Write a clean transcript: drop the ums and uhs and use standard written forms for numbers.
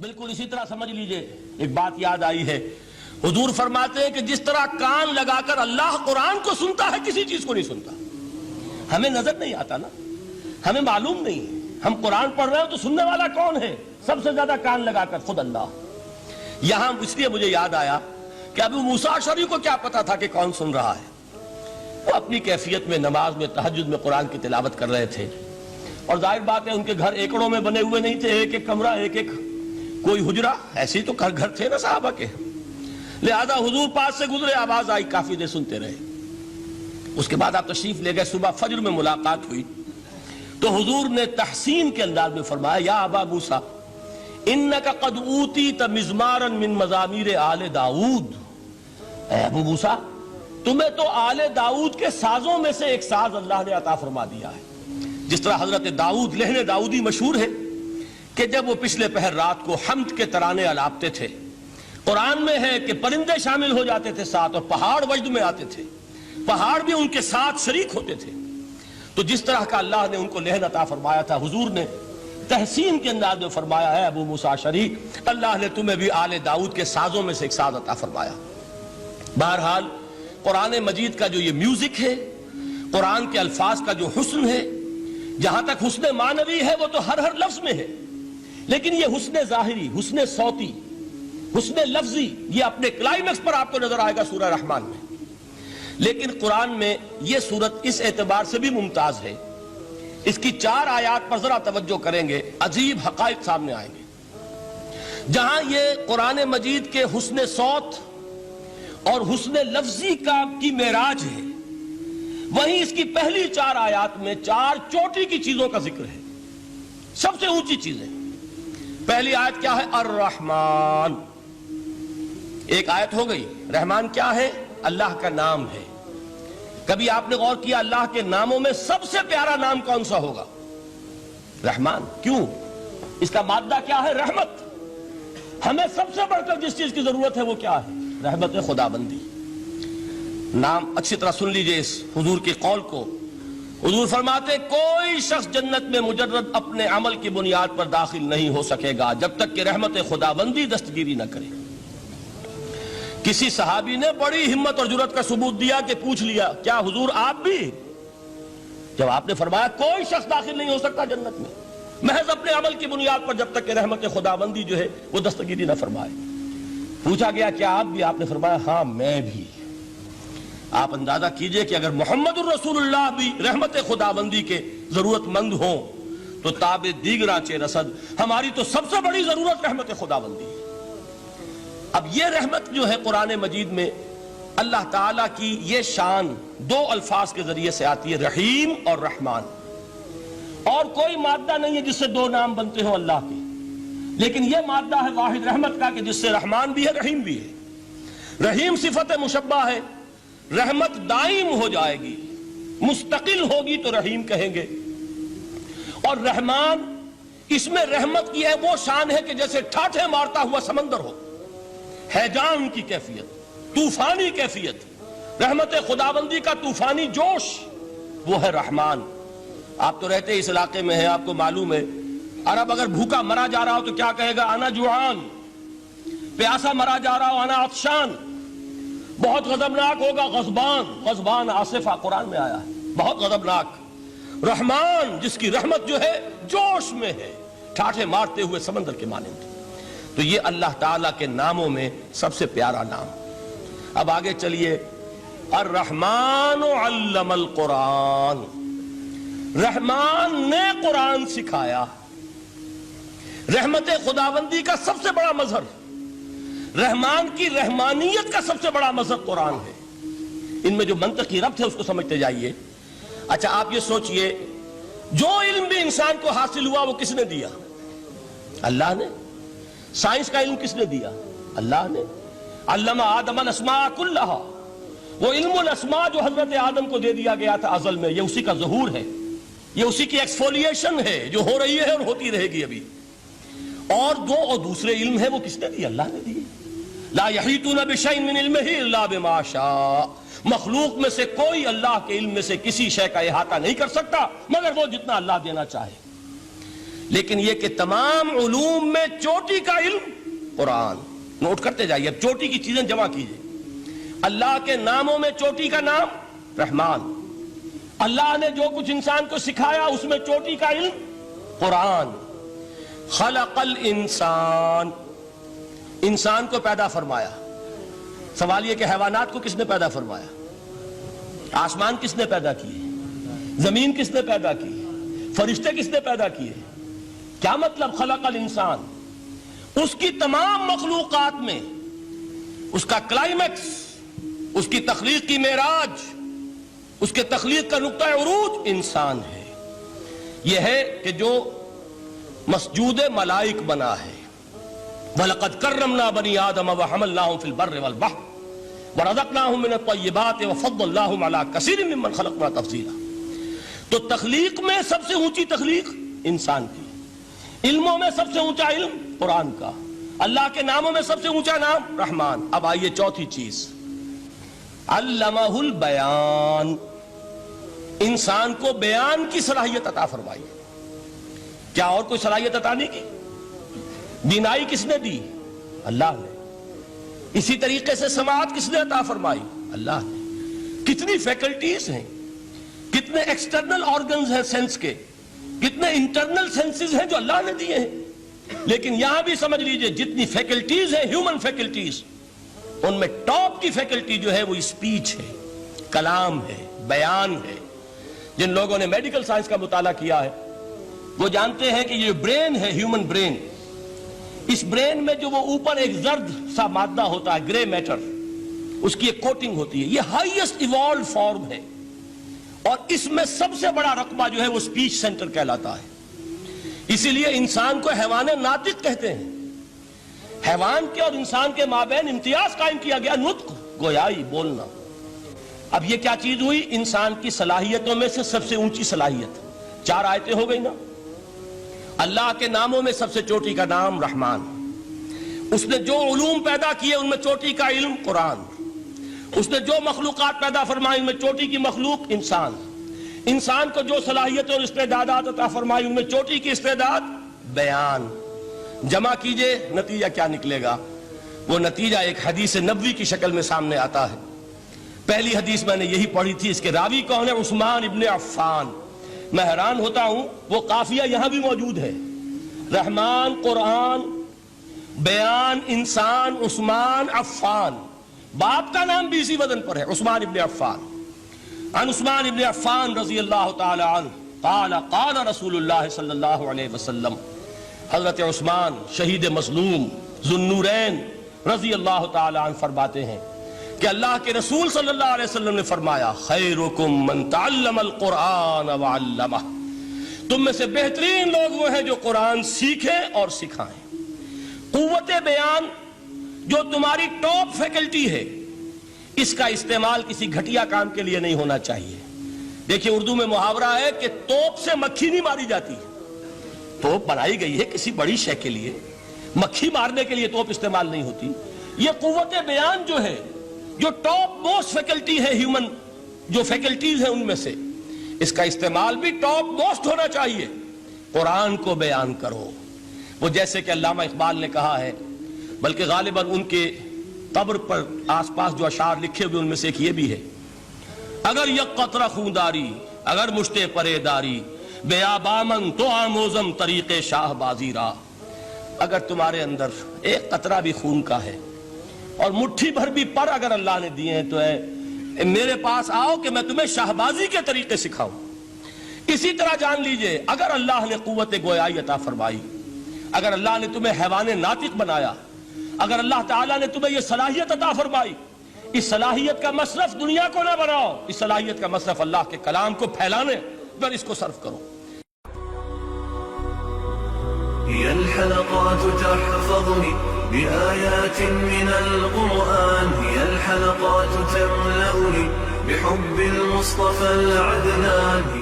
بالکل اسی طرح سمجھ لیجئے ایک بات یاد آئی ہے، حضور فرماتے ہیں کہ جس طرح کان لگا کر اللہ قرآن کو سنتا ہے کسی چیز کو نہیں سنتا۔ ہمیں نظر نہیں آتا نا، ہمیں معلوم نہیں ہے، ہم قرآن پڑھ رہے ہیں تو سننے والا کون ہے؟ سب سے زیادہ کان لگا کر خود اللہ۔ یہاں اس لیے مجھے یاد آیا کہ ابو موسیٰ اشعری کو کیا پتا تھا کہ کون سن رہا ہے؟ وہ اپنی کیفیت میں نماز میں تہجد میں قرآن کی تلاوت کر رہے تھے، اور ظاہر بات ہے ان کے گھر ایکڑوں میں بنے ہوئے نہیں تھے، ایک ایک کمرہ، ایک ایک کوئی حجرہ، ایسے ہی تو گھر تھے نا صحابہ کے، لہذا حضور پاس سے گزرے، آواز آئی، کافی دیر سنتے رہے۔ اس کے بعد آپ تشریف لے گئے، صبح فجر میں ملاقات ہوئی تو حضور نے تحسین کے انداز میں فرمایا، یا ابا موسیٰ انک قد اوتیت مزمارا من مزامیر آل داؤد، اے ابو موسیٰ تمہیں تو آل داؤد کے سازوں میں سے ایک ساز اللہ نے عطا فرما دیا ہے۔ جس طرح حضرت داؤد لہن داؤدی مشہور ہے کہ جب وہ پچھلے پہر رات کو حمد کے ترانے الاپتے تھے، قرآن میں ہے کہ پرندے شامل ہو جاتے تھے ساتھ، اور پہاڑ وجد میں آتے تھے، پہاڑ بھی ان کے ساتھ شریک ہوتے تھے۔ تو جس طرح کا اللہ نے ان کو لہن عطا فرمایا تھا، حضور نے تحسین کے انداز میں فرمایا ہے ابو موسیٰ اشعری، اللہ نے تمہیں بھی آل داؤد کے سازوں میں سے ایک ساز عطا فرمایا۔ بہرحال قرآن مجید کا جو یہ میوزک ہے، قرآن کے الفاظ کا جو حسن ہے، جہاں تک حسن معنوی ہے وہ تو ہر لفظ میں ہے، لیکن یہ حسن ظاہری، حسن صوتی، حسن لفظی، یہ اپنے کلائمیکس پر آپ کو نظر آئے گا سورہ رحمان میں۔ لیکن قرآن میں یہ سورت اس اعتبار سے بھی ممتاز ہے، اس کی 4 آیات پر ذرا توجہ کریں گے، عجیب حقائق سامنے آئیں گے۔ جہاں یہ قرآن مجید کے حسن صوت اور حسن لفظی کی معراج ہے، وہیں اس کی پہلی 4 آیات میں 4 چوٹی کی چیزوں کا ذکر ہے، سب سے اونچی چیزیں۔ پہلی آیت کیا ہے؟ الرحمن، ایک آیت ہو گئی۔ رحمان کیا ہے؟ اللہ کا نام ہے۔ کبھی آپ نے غور کیا اللہ کے ناموں میں سب سے پیارا نام کون سا ہوگا؟ رحمان۔ کیوں؟ اس کا مادہ کیا ہے؟ رحمت۔ ہمیں سب سے بڑھ کر جس چیز کی ضرورت ہے وہ کیا ہے؟ رحمت خدا بندی۔ نام اچھی طرح سن لیجئے اس حضور کے قول کو۔ حضور فرماتے کوئی شخص جنت میں مجرد اپنے عمل کی بنیاد پر داخل نہیں ہو سکے گا جب تک کہ رحمت خدا بندی دستگیری نہ کرے۔ کسی صحابی نے بڑی ہمت اور جرأت کا ثبوت دیا کہ پوچھ لیا، کیا حضور آپ بھی؟ جب آپ نے فرمایا کوئی شخص داخل نہیں ہو سکتا جنت میں محض اپنے عمل کی بنیاد پر جب تک کہ رحمت خدا بندی جو ہے وہ دستگیری نہ فرمائے۔ پوچھا گیا کیا آپ بھی؟ آپ نے فرمایا ہاں میں بھی۔ آپ اندازہ کیجئے کہ اگر محمد الرسول اللہ بھی رحمت خدا بندی کے ضرورت مند ہوں تو تاب دیگراں چہ رسد، ہماری تو سب سے بڑی ضرورت رحمت خدا بندی ہے۔ اب یہ رحمت جو ہے قرآن مجید میں اللہ تعالیٰ کی یہ شان 2 الفاظ کے ذریعے سے آتی ہے، رحیم اور رحمان۔ اور کوئی مادہ نہیں ہے جس سے 2 نام بنتے ہوں اللہ کے، لیکن یہ مادہ ہے واحد رحمت کا کہ جس سے رحمان بھی ہے رحیم بھی ہے۔ رحیم صفت مشبہ ہے، رحمت دائم ہو جائے گی، مستقل ہوگی تو رحیم کہیں گے، اور رحمان اس میں رحمت کی ہے وہ شان ہے کہ جیسے ٹھاٹھے مارتا ہوا سمندر ہو، ہیجان کی کیفیت، طوفانی کیفیت، رحمت خداوندی کا طوفانی جوش، وہ ہے رحمان۔ آپ تو رہتے اس علاقے میں ہیں، آپ کو معلوم ہے عرب اگر بھوکا مرا جا رہا ہو تو کیا کہے گا؟ انا جوعان۔ پیاسا مرا جا رہا ہو انا عطشان۔ بہت غضبناک ہوگا غضبان، غضبان آصفہ قرآن میں آیا ہے، بہت غضبناک۔ رحمان جس کی رحمت جو ہے جوش میں ہے، ٹھاٹھے مارتے ہوئے سمندر کے مانند۔ تو یہ اللہ تعالیٰ کے ناموں میں سب سے پیارا نام۔ اب آگے چلیے، الرحمن علم القرآن، رحمان نے قرآن سکھایا۔ رحمت خداوندی کا سب سے بڑا مظہر، رحمان کی رحمانیت کا سب سے بڑا مظہر قرآن ہے۔ ان میں جو منطقی ربط ہے اس کو سمجھتے جائیے۔ اچھا آپ یہ سوچئے، جو علم بھی انسان کو حاصل ہوا وہ کس نے دیا؟ اللہ نے۔ سائنس کا علم کس نے دیا؟ اللہ نے۔ علم آدم الاسماء کلہا، وہ علم الاسماء جو حضرت آدم کو دے دیا گیا تھا ازل میں، یہ اسی کا ظہور ہے، یہ اسی کی ایکسفولیشن ہے جو ہو رہی ہے اور ہوتی رہے گی ابھی۔ اور دوسرے علم ہے وہ کس نے دی؟ اللہ نے دی۔ لا یحیطون بشیء من علمہ الا بما شاء، مخلوق میں سے کوئی اللہ کے علم میں سے کسی شے کا احاطہ نہیں کر سکتا مگر وہ جتنا اللہ دینا چاہے۔ لیکن یہ کہ تمام علوم میں چوٹی کا علم قرآن. نوٹ کرتے جائیے، اب چوٹی کی چیزیں جمع کیجئے. اللہ کے ناموں میں چوٹی کا نام رحمان. اللہ نے جو کچھ انسان کو سکھایا اس میں چوٹی کا علم قرآن. خلق الانسان، انسان کو پیدا فرمایا. سوال یہ کہ حیوانات کو کس نے پیدا فرمایا؟ آسمان کس نے پیدا کیے؟ زمین کس نے پیدا کی؟ فرشتے کس نے پیدا کیے؟ کیا مطلب خلق الانسان؟ اس کی تمام مخلوقات میں اس کا کلائمیکس، اس کی تخلیق کی معراج، اس کے تخلیق کا نقطہ عروج انسان ہے. یہ ہے کہ جو مسجود ملائک بنا ہے. وَلَقَدْ كَرَّمْنَا بَنِي آدَمَ وَحَمَلْنَاهُمْ فِي الْبَرِّ وَالْبَحْرِ وَرَزَقْنَاهُمْ مِنَ الطَّيِّبَاتِ وَفَضَّلْنَاهُمْ عَلَى كَثِيرٍ مِّمَّنْ خَلَقْنَا تَفْضِيلًا. تو تخلیق میں سب سے اونچی تخلیق انسان کی، علموں میں سب سے اونچا علم قرآن کا، اللہ کے ناموں میں سب سے اونچا نام رحمان. اب آئیے چوتھی چیز، علمہ البیان، انسان کو بیان کی صلاحیت عطا فرمائی. کیا اور کوئی صلاحیت عطا نہیں کی؟ بینائی کس نے دی؟ اللہ نے. اسی طریقے سے سماعت کس نے عطا فرمائی؟ اللہ نے. کتنی فیکلٹیز ہیں، کتنے ایکسٹرنل آرگنز ہیں سینس کے، کتنے انٹرنل سینسز ہیں جو اللہ نے دیے ہیں. لیکن یہاں بھی سمجھ لیجئے جتنی فیکلٹیز ہیں ہیومن فیکلٹیز، ان میں ٹاپ کی فیکلٹی جو ہے وہ اسپیچ ہے، کلام ہے، بیان ہے. جن لوگوں نے میڈیکل سائنس کا مطالعہ کیا ہے وہ جانتے ہیں کہ یہ برین ہے، ہیومن برین، اس برین میں جو وہ اوپر ایک زرد سا مادہ ہوتا ہے، گرے میٹر، اس کی ایک کوٹنگ ہوتی ہے. یہ ہائیسٹ ایوالوڈ فارم ہے اور اس میں سب سے بڑا رقبہ جو ہے وہ اسپیچ سینٹر کہلاتا ہے. اسی لیے انسان کو حیوان ناطق کہتے ہیں. حیوان کے اور انسان کے مابین امتیاز قائم کیا گیا، نطق، گویائی، بولنا. اب یہ کیا چیز ہوئی؟ انسان کی صلاحیتوں میں سے سب سے اونچی صلاحیت. 4 آیتیں ہو گئی نا. اللہ کے ناموں میں سب سے چوٹی کا نام رحمان. اس نے جو علوم پیدا کیے ان میں چوٹی کا علم قرآن. اس نے جو مخلوقات پیدا فرمائی ان میں چوٹی کی مخلوق انسان. انسان کو جو صلاحیتیں اور استعدادات عطا فرمائی ان میں چوٹی کی استعداد بیان. جمع کیجئے، نتیجہ کیا نکلے گا؟ وہ نتیجہ ایک حدیث نبوی کی شکل میں سامنے آتا ہے. پہلی حدیث میں نے یہی پڑھی تھی. اس کے راوی کون ہے؟ عثمان ابن عفان. میں حیران ہوتا ہوں وہ قافیہ یہاں بھی موجود ہے. رحمان، قرآن، بیان، انسان، عثمان، عفان. باپ کا نام بھی اسی وزن پر ہے، عثمان ابن عفان. عن عثمان ابن عفان رضی اللہ تعالی عنہ قال قال رسول اللہ صلی اللہ علیہ وسلم. حضرت عثمان شہید مظلوم ذو النورین رضی اللہ تعالی عنہ فرماتے ہیں کہ اللہ کے رسول صلی اللہ علیہ وسلم نے فرمایا خیرکم من تعلم القرآن وعلمہ. تم میں سے بہترین لوگ وہ ہیں جو قرآن سیکھیں اور سکھائیں. قوت بیان جو تمہاری ٹاپ فیکلٹی ہے، اس کا استعمال کسی گھٹیا کام کے لیے نہیں ہونا چاہیے. دیکھیں اردو میں محاورہ ہے کہ توپ سے مکھی نہیں ماری جاتی. توپ بنائی گئی ہے کسی بڑی شے کے لیے، مکھی مارنے کے لیے توپ استعمال نہیں ہوتی. یہ قوت بیان جو ہے، جو ٹاپ موسٹ فیکلٹی ہے ہیومن، جو فیکلٹیز ہیں ان میں سے، اس کا استعمال بھی ٹاپ موسٹ ہونا چاہیے. قرآن کو بیان کرو. وہ جیسے کہ علامہ اقبال نے کہا ہے، بلکہ غالباً ان کے قبر پر آس پاس جو اشعار لکھے ہوئے ان میں سے ایک یہ بھی ہے: اگر یک قطرہ خونداری، اگر مشتے پرے داری، بیابامن تو آموزم طریق شاہ بازی را. اگر تمہارے اندر ایک قطرہ بھی خون کا ہے اور مٹھی بھر بھی پر اگر اللہ نے دیے ہیں تو ہے میرے پاس آؤ کہ میں تمہیں شاہبازی کے طریقے سکھاؤں. اسی طرح جان لیجئے اگر اللہ نے قوت گویائی عطا فرمائی، اگر اللہ نے تمہیں حیوان ناطق بنایا، اگر اللہ تعالیٰ نے تمہیں یہ صلاحیت عطا فرمائی، اس صلاحیت کا مصرف دنیا کو نہ بناؤ، اس صلاحیت کا مصرف اللہ کے کلام کو پھیلانے پر اس کو صرف کرو. هي الحلقات تحفظني بآيات من القرآن، هي الحلقات تملأني بحب المصطفى العدنان.